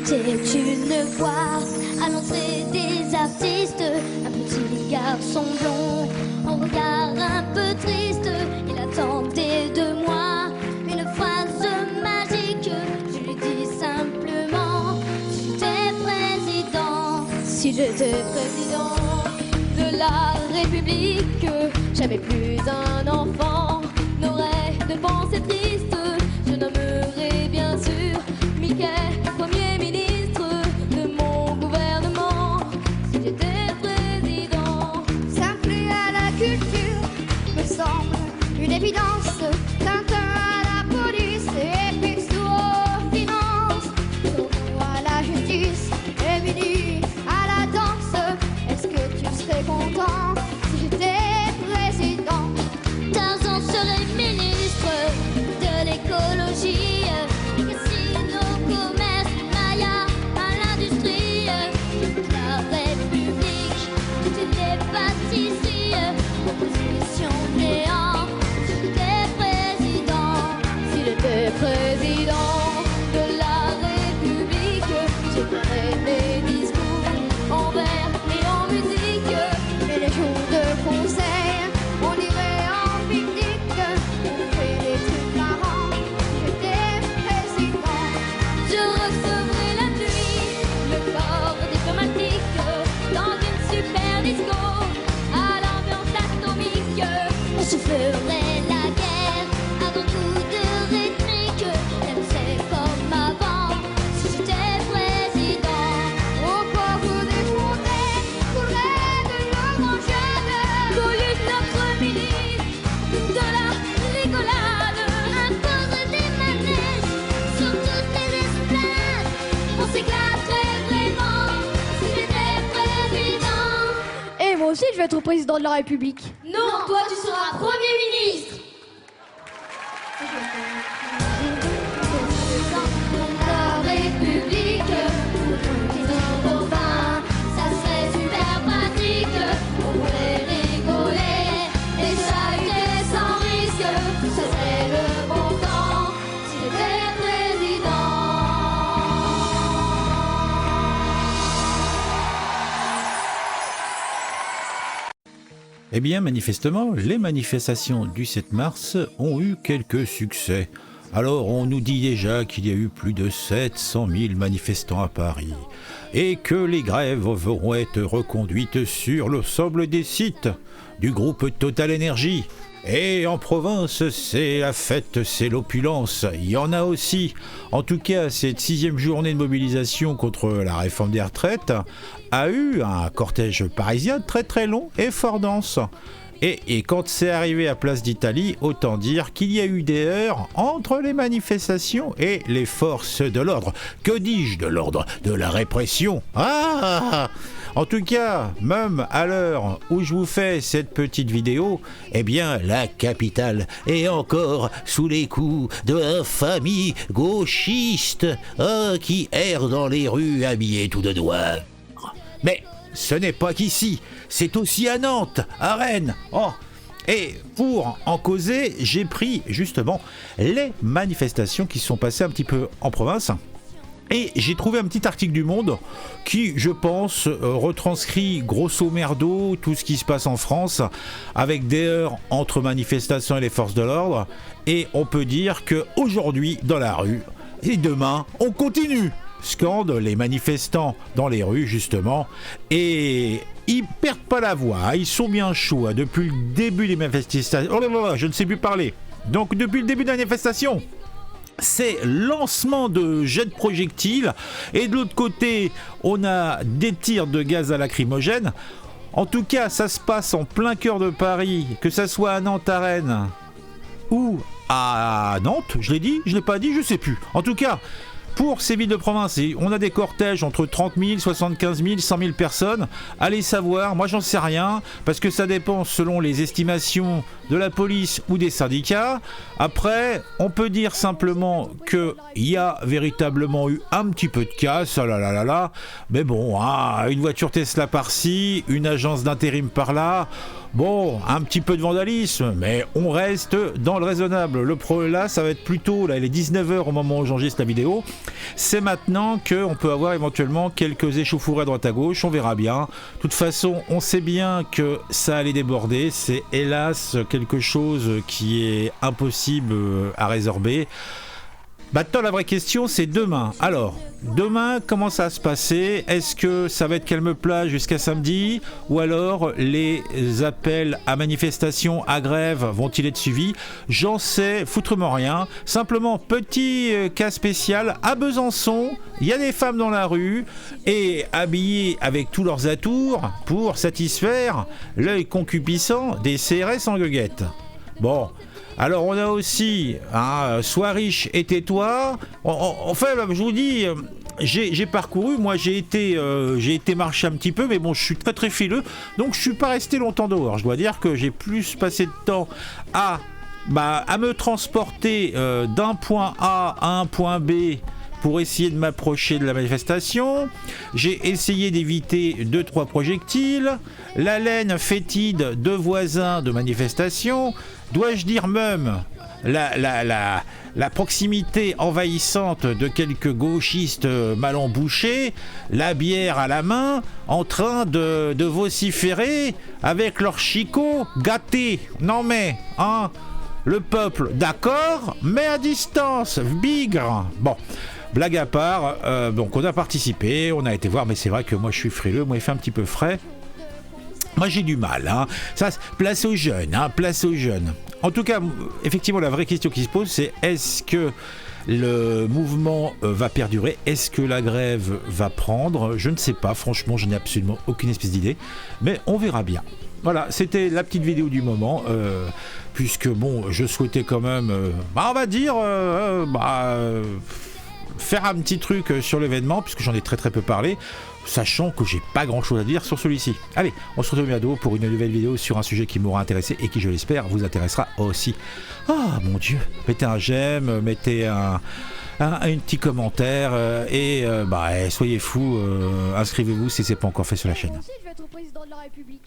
C'était une fois à l'entrée des artistes, un petit garçon blond, en regard un peu triste. Il attendait de moi une phrase magique. Je lui dis simplement, si j'étais président de la République, jamais plus un enfant n'aurait de pensée triste. Je nommerai bien sûr Mickey Premier ministre de mon gouvernement. Si j'étais président, S'impliquer à la culture me semble une évidence. Tintin à la police et Picsou aux finances. Tourneau à la justice et Billy à la danse. Est-ce que tu serais content si j'étais président? Tarzan serait ministre de l'écologie. Casino, commerce, Maya à l'industrie. Toute la République, toutes les pâtisseries. Opposition néant, si j'étais président de la République, j'écrirais mes discours en vers et en musique. Et les jours de conseil, on irait en pique-nique. On fait des trucs marrants si j'étais président. Je recevrai la nuit le corps diplomatique dans une super disco à l'ambiance atomique. On se ferait la guerre à grands coups de rythmique. Même c'est comme avant si j'étais président. Au port des fontaines, coulerait de l'eau en jeune. Coluche, notre ministre de la rigolade, impose des manèges sur toutes les esplanades. On s'éclaterait vraiment si j'étais président. Et moi aussi, je vais être président de la République. Non, toi tu seras Premier ministre. La République, disons au vin, ça serait super pratique. On pourrait rigoler et chahuter sans risque. Ça serait le bon temps si j'étais président. Eh bien, manifestement, les manifestations du 7 mars ont eu quelques succès. Alors, on nous dit déjà qu'il y a eu plus de 700 000 manifestants à Paris et que les grèves vont être reconduites sur l'ensemble des sites du groupe Total Energy. Et en province, c'est la fête, c'est l'opulence. Il y en a aussi. En tout cas, cette 6e journée de mobilisation contre la réforme des retraites a eu un cortège parisien très très long et fort dense. Et quand c'est arrivé à Place d'Italie, autant dire qu'il y a eu des heurts entre les manifestations et les forces de l'ordre. Que dis-je de l'ordre? De la répression. En tout cas, même à l'heure où je vous fais cette petite vidéo, eh bien, la capitale est encore sous les coups de l'infamie gauchiste qui erre dans les rues habillés tout de noir. Mais ce n'est pas qu'ici, c'est aussi à Nantes, à Rennes. Et pour en causer, j'ai pris justement les manifestations qui sont passées un petit peu en province. Et j'ai trouvé un petit article du Monde qui, je pense, retranscrit grosso merdo tout ce qui se passe en France, avec des heurts entre manifestations et les forces de l'ordre. Et on peut dire qu'aujourd'hui, dans la rue, et demain, on continue. Scandent les manifestants dans les rues, justement, et ils perdent pas la voix, ils sont bien chauds depuis le début des manifestations. Oh là là, je ne sais plus parler. Donc, depuis le début des manifestations, c'est lancement de jets de projectiles, et de l'autre côté, on a des tirs de gaz à lacrymogène. En tout cas, ça se passe en plein cœur de Paris, que ça soit à Nantes, à Rennes, ou à Nantes, je l'ai dit, je l'ai pas dit, je sais plus. En tout cas, pour ces villes de province, on a des cortèges entre 30 000, 75 000, 100 000 personnes. Allez savoir, moi j'en sais rien, parce que ça dépend selon les estimations de la police ou des syndicats. Après, on peut dire simplement qu'il y a véritablement eu un petit peu de casse, mais bon, une voiture Tesla par-ci, une agence d'intérim par-là. Bon, un petit peu de vandalisme, mais on reste dans le raisonnable. Le problème là, ça va être plutôt, là il est 19 h au moment où j'enregistre la vidéo. C'est maintenant qu'on peut avoir éventuellement quelques échauffourées à droite à gauche, on verra bien. De toute façon, on sait bien que ça allait déborder, c'est hélas quelque chose qui est impossible à résorber. Maintenant, la vraie question, c'est demain. Alors, demain, comment ça va se passer? Est-ce que ça va être calme plat jusqu'à samedi? Ou alors, les appels à manifestation, à grève, vont-ils être suivis? J'en sais foutrement rien. Simplement, petit cas spécial, à Besançon, il y a des femmes dans la rue et habillées avec tous leurs atours pour satisfaire l'œil concupissant des CRS en goguette. Bon... Alors on a aussi Sois riche et tais-toi. Enfin, je vous dis, j'ai parcouru, moi j'ai été marcher un petit peu, mais bon, je suis très très fileux, donc je suis pas resté longtemps dehors. Je dois dire que j'ai plus passé de temps à me transporter d'un point A à un point B pour essayer de m'approcher de la manifestation. J'ai essayé d'éviter 2-3 projectiles, la laine fétide de voisins de manifestation. Dois-je dire même la proximité envahissante de quelques gauchistes mal embouchés, la bière à la main, en train de vociférer avec leurs chicots gâtés. Non mais, le peuple, d'accord, mais à distance, bigre. Bon, blague à part, donc on a participé, on a été voir, mais c'est vrai que moi je suis frileux, moi il fait un petit peu frais. Moi j'ai du mal, Ça, place aux jeunes, place aux jeunes. En tout cas, effectivement, la vraie question qui se pose, c'est est-ce que le mouvement va perdurer? Est-ce que la grève va prendre? Je ne sais pas, franchement, je n'ai absolument aucune espèce d'idée, mais on verra bien. Voilà, c'était la petite vidéo du moment, puisque bon, je souhaitais quand même, on va dire, faire un petit truc sur l'événement, puisque j'en ai très très peu parlé, sachant que j'ai pas grand chose à dire sur celui-ci. Allez, on se retrouve bientôt pour une nouvelle vidéo sur un sujet qui m'aura intéressé et qui, je l'espère, vous intéressera aussi. Ah mon Dieu, mettez un j'aime, mettez un petit commentaire et soyez fous, inscrivez-vous si c'est pas encore fait sur la chaîne. Moi aussi, je vais être président de la République.